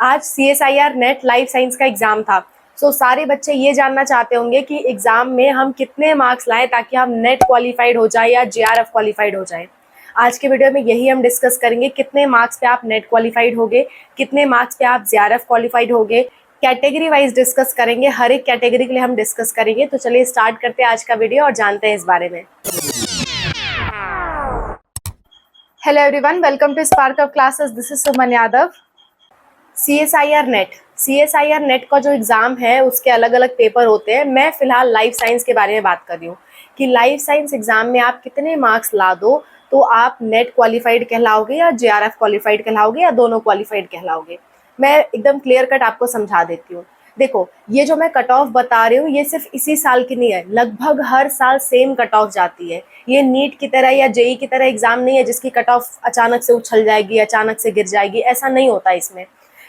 आज CSIR net life science का exam था। सारे बच्चे ये जानना चाहते होंगे कि एग्जाम में हम कितने मार्क्स लाएं ताकि हम नेट क्वालिफाइड हो जाए या JRF क्वालिफाइड हो जाए। आज के वीडियो में यही हम डिस्कस करेंगे, कितने मार्क्स पे आप नेट क्वालिफाइड होगे, कितने मार्क्स पे आप JRF क्वालिफाइड होगे। कैटेगरी वाइज डिस्कस करेंगे, हर एक कैटेगरी के लिए हम डिस्कस करेंगे। तो चलिए स्टार्ट करते हैं आज का वीडियो और जानते हैं इस बारे में। Hello everyone, welcome to spark of classes. This is Suman Yadav. CSIR NET का जो एग्ज़ाम है उसके अलग अलग पेपर होते हैं। मैं फ़िलहाल लाइफ साइंस के बारे में बात कर रही हूँ कि लाइफ साइंस एग्ज़ाम में आप कितने मार्क्स ला दो तो आप नेट क्वालिफाइड कहलाओगे या JRF क्वालिफाइड कहलाओगे या दोनों क्वालिफाइड कहलाओगे। मैं एकदम क्लियर कट आपको समझा देती हूँ। देखो, ये जो मैं कट ऑफ बता रही हूँ ये सिर्फ इसी साल की नहीं है, लगभग हर साल सेम कट ऑफ जाती है। ये नीट की तरह या JEE की तरह एग्ज़ाम नहीं है जिसकी कट ऑफ अचानक से उछल जाएगी, अचानक से गिर जाएगी, ऐसा नहीं होता।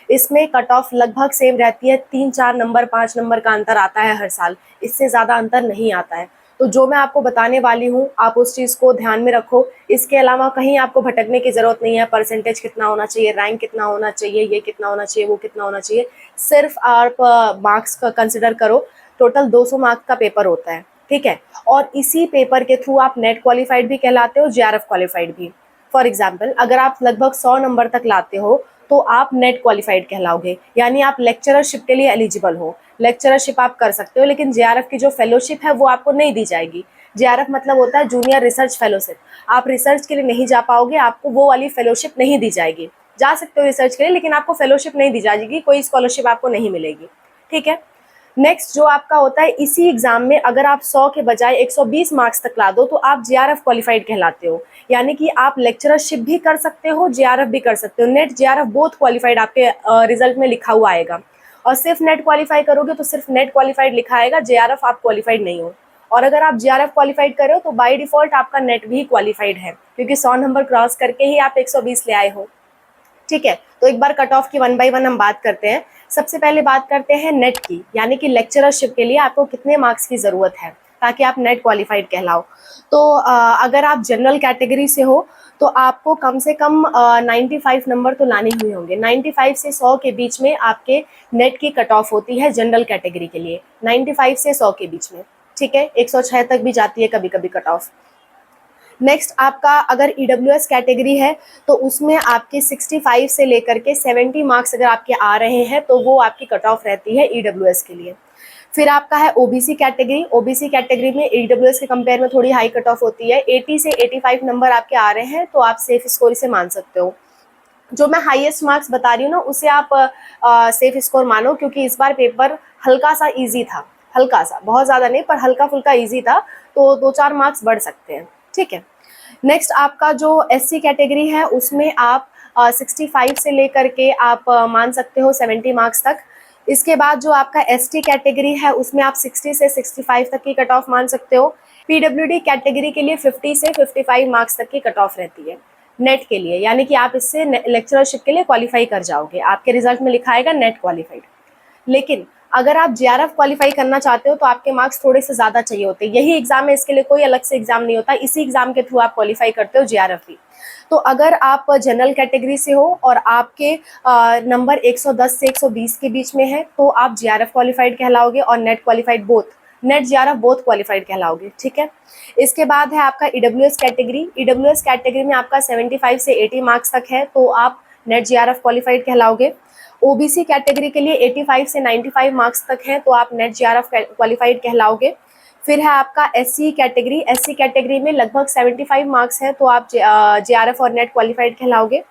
इसमें कट ऑफ लगभग सेम रहती है। 3-4 नंबर 5 नंबर का अंतर आता है हर साल, इससे ज़्यादा अंतर नहीं आता है। तो जो मैं आपको बताने वाली हूँ आप उस चीज़ को ध्यान में रखो। इसके अलावा कहीं आपको भटकने की ज़रूरत नहीं है। परसेंटेज कितना होना चाहिए, रैंक कितना होना चाहिए, ये कितना होना चाहिए, वो कितना होना चाहिए, सिर्फ आप मार्क्स का कंसिडर करो। टोटल 200 मार्क्स का पेपर होता है, ठीक है। और इसी पेपर के थ्रू आप नेट क्वालिफाइड भी कहलाते हो, JRF क्वालिफाइड भी। फॉर एग्जाम्पल, अगर आप लगभग 100 नंबर तक लाते हो तो आप नेट क्वालिफाइड कहलाओगे, यानी आप लेक्चररशिप के लिए एलिजिबल हो। लेक्चररशिप आप कर सकते हो, लेकिन JRF की जो फेलोशिप है वो आपको नहीं दी जाएगी। JRF मतलब होता है जूनियर रिसर्च फेलोशिप। आप रिसर्च के लिए नहीं जा पाओगे, आपको वो वाली फेलोशिप नहीं दी जाएगी। जा सकते हो रिसर्च के लिए, लेकिन आपको फेलोशिप नहीं दी जाएगी, कोई स्कॉलरशिप आपको नहीं मिलेगी, ठीक है। नेक्स्ट जो आपका होता है, इसी एग्जाम में अगर आप 100 के बजाय 120 मार्क्स तक ला दो तो आप JRF क्वालिफाइड कहलाते हो। यानी कि आप लेक्चररशिप भी कर सकते हो, JRF भी कर सकते हो। नेट JRF बोथ क्वालिफाइड आपके रिजल्ट में लिखा हुआ आएगा। और सिर्फ नेट क्वालिफाई करोगे तो सिर्फ नेट क्वालिफाइड लिखा आएगा, JRF आप क्वालिफाइड नहीं हो। और अगर आप JRF क्वालिफाइड करे हो तो बाई डिफॉल्ट आपका नेट भी क्वालिफाइड है, क्योंकि 100 नंबर क्रॉस करके ही आप 120 ले आए हो, ठीक है। तो एक बार कट ऑफ की 1 बाय 1 हम बात करते हैं। सबसे पहले बात करते हैं नेट की, यानी कि लेक्चररशिप के लिए आपको कितने मार्क्स की ज़रूरत है ताकि आप नेट क्वालिफाइड कहलाओ। तो अगर आप जनरल कैटेगरी से हो तो आपको कम से कम 95 नंबर तो लाने ही होंगे। 95 से 100 के बीच में आपके नेट की कट ऑफ होती है जनरल कैटेगरी के लिए, 95 से 100 के बीच में, ठीक है। 106 तक भी जाती है कभी कभी कट ऑफ। नेक्स्ट आपका अगर EWS कैटेगरी है तो उसमें आपके 65 से लेकर के 70 मार्क्स अगर आपके आ रहे हैं तो वो आपकी कट ऑफ रहती है EWS के लिए। फिर आपका है OBC कैटेगरी। OBC कैटेगरी में EWS के कंपेयर में थोड़ी हाई कट ऑफ होती है। 80 से 85 नंबर आपके आ रहे हैं तो आप सेफ स्कोर से मान सकते हो। जो मैं हाईएस्ट मार्क्स बता रही हूँ ना उसे आप सेफ स्कोर मानो, क्योंकि इस बार पेपर हल्का सा ईजी था, हल्का सा, बहुत ज़्यादा नहीं पर हल्का फुल्का ईजी था, तो 2-4 मार्क्स बढ़ सकते हैं, ठीक है। नेक्स्ट आपका जो SC कैटेगरी है उसमें आप 65 से लेकर के आप मान सकते हो 70 मार्क्स तक। इसके बाद जो आपका ST कैटेगरी है उसमें आप 60 से 65 तक की कट ऑफ मान सकते हो। PWD कैटेगरी के लिए 50 से 55 मार्क्स तक की कट ऑफ रहती है नेट के लिए, यानी कि आप इससे लेक्चरशिप के लिए क्वालिफाई कर जाओगे, आपके रिजल्ट में लिखा आएगा नेट क्वालिफाइड। लेकिन अगर आप JRF क्वालिफाई करना चाहते हो तो आपके मार्क्स थोड़े से ज़्यादा चाहिए होते हैं। यही एग्जाम है, इसके लिए कोई अलग से एग्जाम नहीं होता, इसी एग्जाम के थ्रू आप क्वालिफाई करते हो JRF भी। तो अगर आप जनरल कैटेगरी से हो और आपके नंबर 110 से 120 के बीच में है तो आप JRF क्वालिफाइड कहलाओगे, और NET qualified both, NET JRF both qualified कहलाओगे, ठीक है। इसके बाद है आपका EWS कैटेगरी। EWS कैटेगरी में आपका 75 से 80 मार्क्स तक है तो आप नेट JRF क्वालिफाइड कहलाओगे। OBC कैटेगरी के लिए 85 से 95 मार्क्स तक है तो आप नेट JRF क्वालिफाइड कहलाओगे। फिर है आपका SC कैटेगरी। SC कैटेगरी में लगभग 75 मार्क्स है तो आप JRF और नेट क्वालिफाइड कहलाओगे।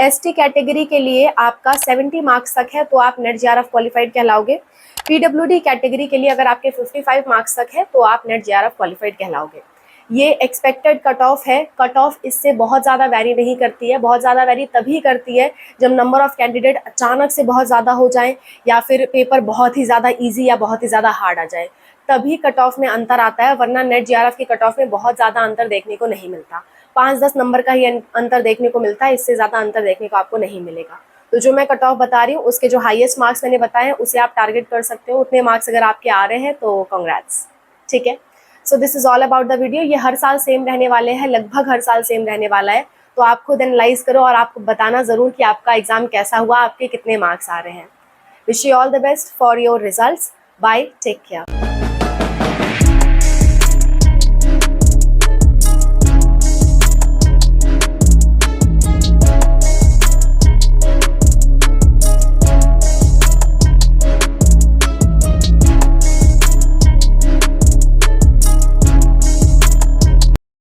ST कैटेगरी के लिए आपका 70 मार्क्स तक है तो आप नेट JRF क्वालिफाइड कहलाओगे। PWD कैटेगरी के लिए अगर आपके 55 मार्क्स तक है तो आप नेट JRF क्वालिफाइड कहलाओगे। ये एक्सपेक्टेड कट ऑफ है। कट ऑफ इससे बहुत ज़्यादा वैरी नहीं करती है। बहुत ज़्यादा वैरी तभी करती है जब नंबर ऑफ़ कैंडिडेट अचानक से बहुत ज़्यादा हो जाए या फिर पेपर बहुत ही ज़्यादा इजी या बहुत ही ज़्यादा हार्ड आ जाए, तभी कट ऑफ में अंतर आता है, वरना नेट JRF की कट ऑफ में बहुत ज़्यादा अंतर देखने को नहीं मिलता। 5-10 नंबर का ही अंतर देखने को मिलता है, इससे ज़्यादा अंतर देखने को आपको नहीं मिलेगा। तो जो मैं कट ऑफ बता रही हूँ उसके जो हाईएस्ट मार्क्स मैंने बताए हैं उसे आप टारगेट कर सकते हो। उतने मार्क्स अगर आपके आ रहे हैं तो कॉन्ग्रेट्स, ठीक है। So this is all about the video. ये हर साल सेम रहने वाले हैं, लगभग हर साल सेम रहने वाला है। तो आप खुद एनालाइज करो और आपको बताना ज़रूर कि आपका एग्ज़ाम कैसा हुआ, आपके कितने मार्क्स आ रहे हैं। Wish you all the best for your results. Bye, take care.